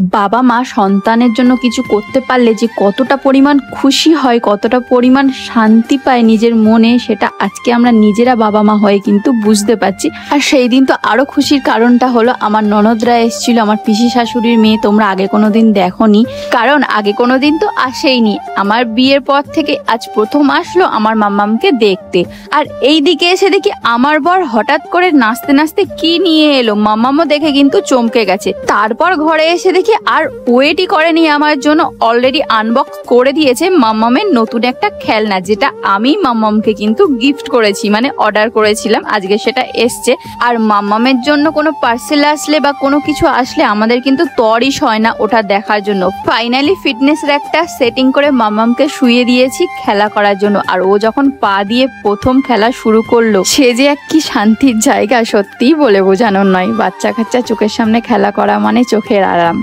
বাবা মা সন্তানের জন্য কিছু করতে পারলে যে কতটা পরিমাণ খুশি হয়, কতটা পরিমাণ শান্তি পায় নিজের মনে, সেটা আজকে আমরা নিজেরা বাবা মা হয়ে কিন্তু বুঝতে পারছি। আর সেই দিন তো আরো খুশির কারণটা হলো আমার ননদরা এসেছিল, আমার পিসি শাশুড়ির মেয়ে। তোমরা আগে কোনোদিন দেখোনি, কারণ আগে কোনোদিন তো আসেইনি। আমার বিয়ের পর থেকে আজ প্রথম আসলো আমার মাম্মামকে দেখতে। আর এই দিকে এসে দেখি আমার বর হঠাৎ করে নাচতে নাচতে কি নিয়ে এলো। মাম্মামও দেখে কিন্তু চমকে গেছে। তারপর ঘরে এসে দেখি আর ওয়েটই করেনি আমার জন্য, অলরেডি আনবক্স করে দিয়েছে মাম্মামের নতুন একটা খেলনা, যেটা আমি মাম্মামকে কিন্তু গিফট করেছি, মানে অর্ডার করেছিলাম, আজকে সেটা এসছে। আর মাম্মামের জন্য কোনো পার্সেল আসলে বা কোনো কিছু আসলে আমাদের কিন্তু তরই হয় না ওটা দেখার জন্য। ফাইনালি ফিটনেসের একটা সেটিং করে মাম্মামকে শুয়ে দিয়েছি খেলা করার জন্য। আর ও যখন পা দিয়ে প্রথম খেলা শুরু করলো, সে যে এক কি শান্তির জায়গা, সত্যিই বলে বোঝানোর নয়। বাচ্চা কাচ্চা চোখের সামনে খেলা করা মানে চোখের আরাম।